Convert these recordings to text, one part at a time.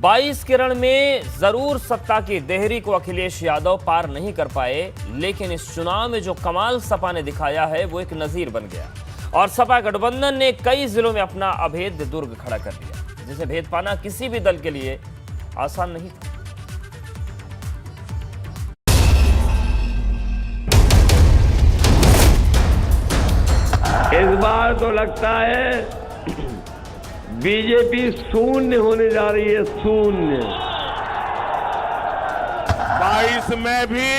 22 किरण में जरूर सत्ता की देहरी को अखिलेश यादव पार नहीं कर पाए, लेकिन इस चुनाव में जो कमाल सपा ने दिखाया है वो एक नजीर बन गया और सपा गठबंधन ने कई जिलों में अपना अभेद्य दुर्ग खड़ा कर दिया, जिसे भेद पाना किसी भी दल के लिए आसान नहीं था। इस बार तो लगता है बीजेपी शून्य होने जा रही है, शून्य। 22 में भी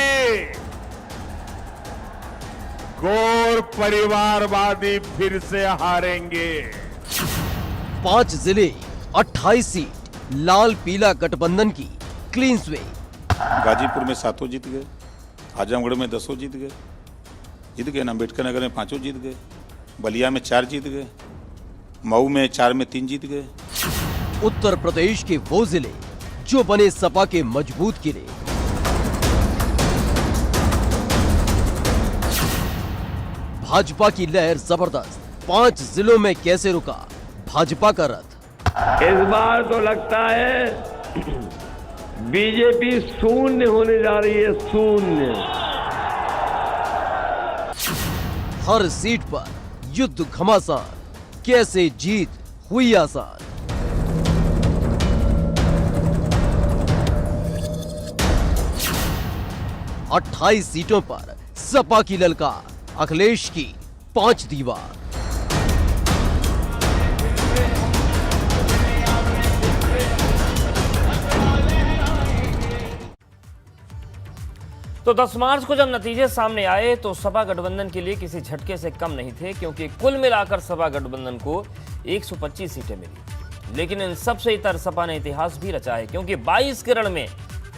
गौर परिवारवादी फिर से हारेंगे। 5 जिले 28 सीट, लाल पीला गठबंधन की क्लीन स्वीप। गाजीपुर में 7 जीत गए, आजमगढ़ में 10 जीत गए ना, अम्बेडकर नगर में 5 जीत गए, बलिया में 4 जीत गए, मऊ में 4 में 3 जीत गए। उत्तर प्रदेश के वो जिले जो बने सपा के मजबूत किले। भाजपा की लहर जबरदस्त, 5 जिलों में कैसे रुका भाजपा का रथ। इस बार तो लगता है बीजेपी शून्य होने जा रही है, शून्य। हर सीट पर युद्ध घमासान, कैसे जीत हुई आसान। अट्ठाईस सीटों पर सपा की ललकार, अखिलेश की 5 दीवार। तो 10 मार्च को जब नतीजे सामने आए तो सपा गठबंधन के लिए किसी झटके से कम नहीं थे, क्योंकि कुल मिलाकर सपा गठबंधन को 125 सीटें मिली। लेकिन इन सबसे इतर सपा ने इतिहास भी रचा है, क्योंकि 22 किरण में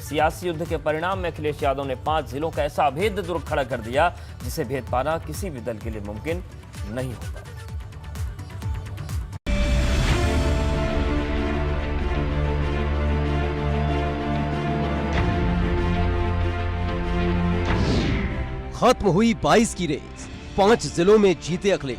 सियासी युद्ध के परिणाम में अखिलेश यादव ने 5 जिलों का ऐसा अभेद्य दुर्ग खड़ा कर दिया जिसे भेद पाना किसी भी दल के लिए मुमकिन नहीं होता। खत्म हुई 22 की रेस, 5 जिलों में जीते अखिलेश।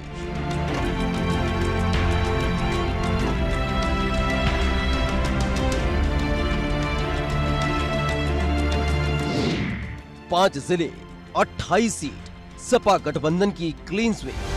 पांच जिले 28 सीट, सपा गठबंधन की क्लीन स्वीप।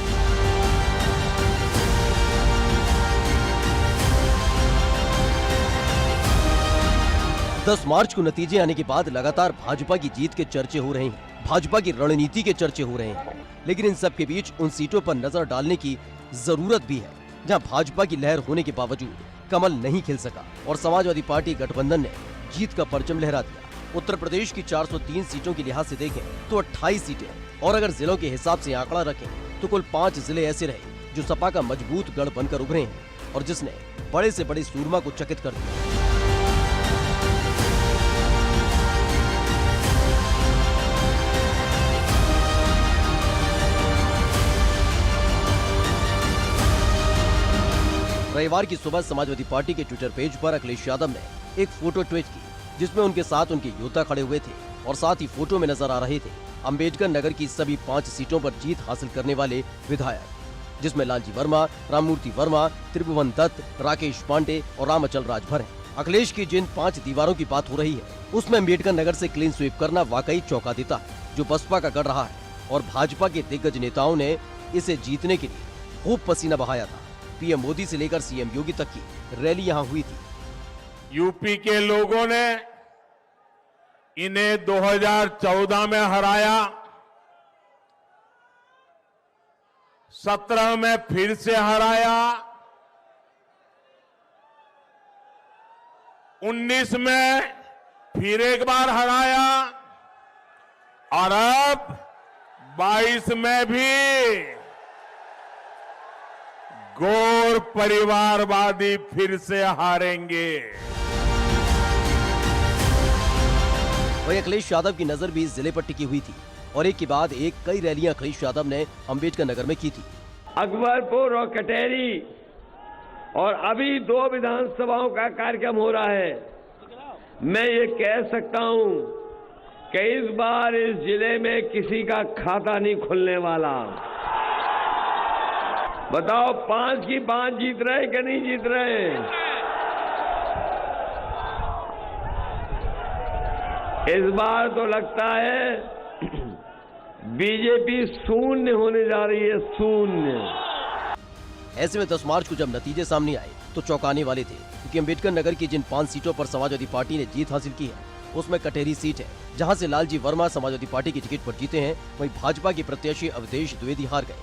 दस मार्च को नतीजे आने के बाद लगातार भाजपा की जीत के चर्चे हो रहे हैं, भाजपा की रणनीति के चर्चे हो रहे हैं। लेकिन इन सब के बीच उन सीटों पर नजर डालने की जरूरत भी है जहां भाजपा की लहर होने के बावजूद कमल नहीं खिल सका और समाजवादी पार्टी गठबंधन ने जीत का परचम लहरा दिया। उत्तर प्रदेश की 403 सीटों के लिहाज से देखें तो 28 सीटें, और अगर जिलों के हिसाब से आंकड़ा रखें तो कुल 5 जिले ऐसे रहे जो सपा का मजबूत गढ़ बनकर उभरे हैं और जिसने बड़े से बड़े सूरमा को चकित कर दिया। रविवार की सुबह समाजवादी पार्टी के ट्विटर पेज पर अखिलेश यादव ने एक फोटो ट्वीट की जिसमें उनके साथ उनके योद्धा खड़े हुए थे और साथ ही फोटो में नजर आ रहे थे अम्बेडकर नगर की सभी 5 सीटों पर जीत हासिल करने वाले विधायक, जिसमें लालजी वर्मा, राममूर्ति वर्मा, त्रिभुवन दत्त, राकेश पांडे और रामअचल राजभर हैं। अखिलेश की जिन 5 दीवारों की बात हो रही है उसमें अम्बेडकर नगर से क्लीन स्वीप करना वाकई चौंका देता है, जो बसपा का गढ़ रहा है और भाजपा के दिग्गज नेताओं ने इसे जीतने के लिए खूब पसीना बहाया था। पीएम मोदी से लेकर सीएम योगी तक की रैली यहाँ हुई थी। यूपी के लोगों ने इन्हें 2014 में हराया, 17 में फिर से हराया, 19 में फिर एक बार हराया और अब 22 में भी गौर परिवारवादी फिर से हारेंगे। वही अखिलेश यादव की नजर भी इस जिले पर टिकी हुई थी और एक के बाद एक कई रैलियां अखिलेश यादव ने अम्बेडकर नगर में की थी। अकबरपुर और कटेरी और अभी 2 विधानसभाओं का कार्यक्रम हो रहा है। मैं ये कह सकता हूं कि इस बार इस जिले में किसी का खाता नहीं खुलने वाला। बताओ 5 की 5 जीत रहे कि नहीं जीत रहे? इस बार तो लगता है बीजेपी शून्य होने जा रही है, शून्य। ऐसे में 10 मार्च को जब नतीजे सामने आए तो चौंकाने वाले थे, क्योंकि अम्बेडकर नगर की जिन 5 सीटों पर समाजवादी पार्टी ने जीत हासिल की है उसमें कटेरी सीट है, जहां से लालजी वर्मा समाजवादी पार्टी की टिकट पर जीते हैं। वहीं भाजपा के प्रत्याशी अवधेश द्विवेदी हार गए।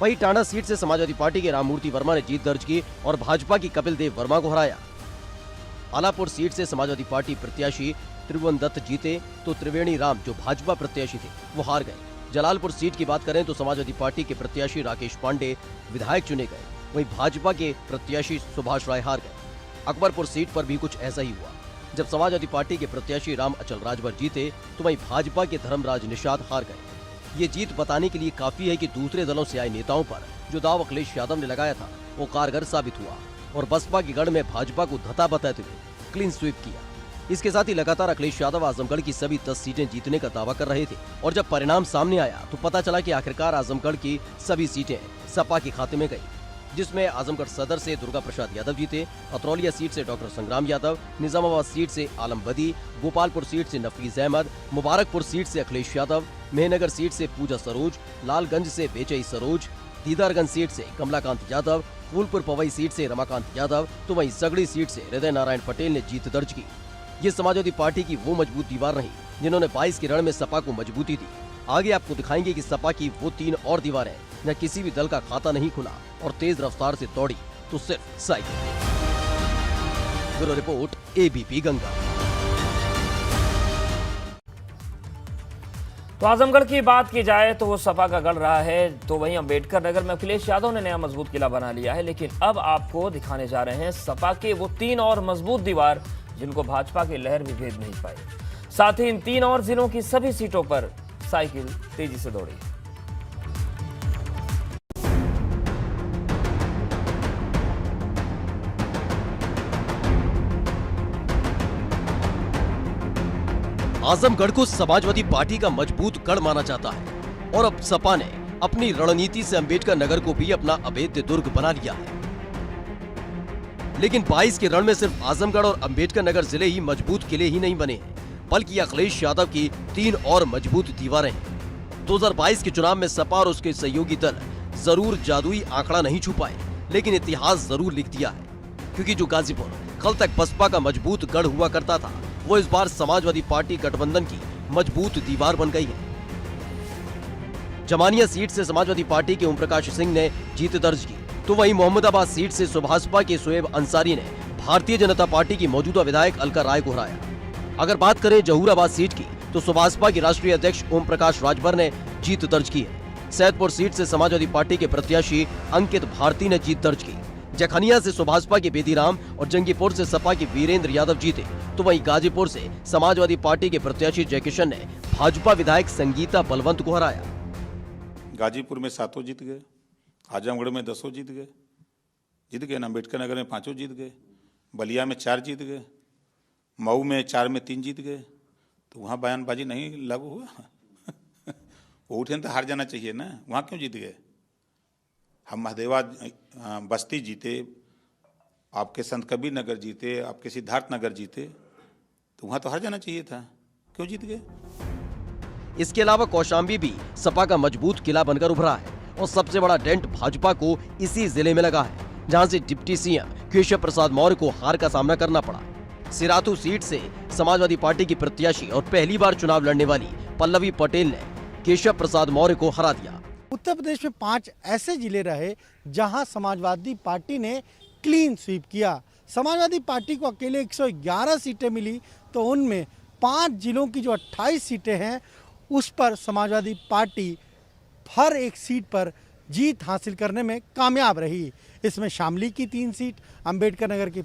वहीं टांडा सीट से समाजवादी पार्टी के राममूर्ति वर्मा ने जीत दर्ज की और भाजपा की कपिल देव वर्मा को हराया। आलापुर सीट से समाजवादी पार्टी प्रत्याशी त्रिभुवन दत्त जीते तो त्रिवेणी राम, जो भाजपा प्रत्याशी थे, वो हार गए। जलालपुर सीट की बात करें तो समाजवादी पार्टी के प्रत्याशी राकेश पांडे विधायक चुने गए, वहीं भाजपा के प्रत्याशी सुभाष राय हार गए। अकबरपुर सीट पर भी कुछ ऐसा ही हुआ। जब समाजवादी पार्टी के प्रत्याशी राम अचल राजभर जीते तो वहीं भाजपा के धर्मराज निषाद हार गए। ये जीत बताने के लिए काफी है कि दूसरे दलों से आए नेताओं पर जो दाव अखिलेश यादव ने लगाया था वो कारगर साबित हुआ और बसपा की गढ़ में भाजपा को धता बताते हुए क्लीन स्वीप किया। इसके साथ ही लगातार अखिलेश यादव आजमगढ़ की सभी 10 सीटें जीतने का दावा कर रहे थे और जब परिणाम सामने आया तो पता चला कि आखिरकार आजमगढ़ की सभी सीटें सपा के खाते में गई, जिसमें आजमगढ़ सदर से दुर्गा प्रसाद यादव जीते, अतरौलिया सीट से डॉक्टर संग्राम यादव, निजामाबाद सीट से आलम बदी, गोपालपुर सीट से नफीस अहमद, मुबारकपुर सीट से अखिलेश यादव, मेहनगर सीट से पूजा सरोज, लालगंज से बेचई सरोज, दीदारगंज सीट से कमलाकांत यादव, फूलपुर पवई सीट से रमाकांत यादव, तो वहीं सगड़ी सीट से हृदय नारायण पटेल ने जीत दर्ज की। ये समाजवादी पार्टी की वो मजबूत दीवार रही जिन्होंने 22 के रण में सपा को मजबूती दी। आगे आपको दिखाएंगे कि सपा की वो 3 और दीवारें न किसी भी दल का खाता नहीं खुला और तेज रफ्तार से दौड़ी तो सिर्फ cycle. Bureau report, ABP Ganga. तो आजमगढ़ की बात की जाए तो वो सपा का गढ़ रहा है, तो वहीं अम्बेडकर नगर में अखिलेश यादव ने नया मजबूत किला बना लिया है। लेकिन अब आपको दिखाने जा रहे हैं सपा के वो 3 और मजबूत दीवार जिनको भाजपा की लहर भी भेद नहीं पाई। साथ ही इन 3 और जिलों की सभी सीटों पर साइकिल तेजी से दौड़ी। आजमगढ़ को समाजवादी पार्टी का मजबूत गढ़ माना जाता है और अब सपा ने अपनी रणनीति से अम्बेडकर नगर को भी अपना अभेद्य दुर्ग बना लिया है। लेकिन 22 के रण में सिर्फ आजमगढ़ और अम्बेडकर नगर जिले ही मजबूत किले ही नहीं बने हैं, बल्कि अखिलेश यादव की 3 और मजबूत दीवारें हैं। 2022 के चुनाव में सपा और उसके सहयोगी दल जरूर जादुई आंकड़ा नहीं छू पाए, लेकिन इतिहास जरूर लिख दिया है, क्योंकि जो गाजीपुर कल तक बसपा का मजबूत गढ़ हुआ करता था वो इस बार समाजवादी पार्टी गठबंधन की मजबूत दीवार बन गई है। जमानिया सीट से समाजवादी पार्टी के ओम प्रकाश सिंह ने जीत दर्ज की, तो वहीं मोहम्मदाबाद सीट से सुभाषपा के शोएब अंसारी ने भारतीय जनता पार्टी की मौजूदा विधायक अलका राय को हराया। अगर बात करें जहूराबाद सीट की तो सुभाषपा के राष्ट्रीय अध्यक्ष ओम प्रकाश राजभर ने जीत दर्ज की है। सैदपुर सीट से समाजवादी पार्टी के प्रत्याशी अंकित भारती ने जीत दर्ज की। जखनिया से सुभाषपा के बेदीराम और जंगीपुर से सपा के वीरेंद्र यादव जीते, तो वहीं गाजीपुर से समाजवादी पार्टी के प्रत्याशी जयकिशन ने भाजपा विधायक संगीता बलवंत को हराया। गाजीपुर में 7 जीत गए, आजमगढ़ में 10 जीत गए ना, अम्बेडकर नगर में 5 जीत गए, बलिया में 4 जीत गए, मऊ में 4 में 3 जीत गए। तो वहाँ बयानबाजी नहीं लागू हुआ। वो उठे तो हार जाना चाहिए ना, वहाँ क्यों जीत गए? हम महदेवा बस्ती जीते, आपके संत कबीर नगर जीते, आपके सिद्धार्थ नगर जीते, तो वहाँ तो हार जाना चाहिए था, क्यों जीत गए? इसके अलावा कौशाम्बी भी सपा का मजबूत किला बनकर उभरा है और सबसे बड़ा डेंट भाजपा को इसी जिले में लगा है, जहां से डिप्टी सीएम केशव प्रसाद मौर्य को हार का सामना करना पड़ा। सिराथू सीट से समाजवादी पार्टी की प्रत्याशी और पहली बार चुनाव लड़ने वाली पल्लवी पटेल ने केशव प्रसाद मौर्य को हरा दिया। उत्तर प्रदेश में 5 ऐसे जिले रहे जहां समाजवादी पार्टी ने क्लीन स्वीप किया। समाजवादी पार्टी को अकेले 111 सीटें मिली, तो उनमें 5 जिलों की जो 28 सीटें हैं उस पर समाजवादी पार्टी हर एक सीट पर जीत हासिल करने में कामयाब रही। इसमें शामली की 3 सीट, अम्बेडकर नगर की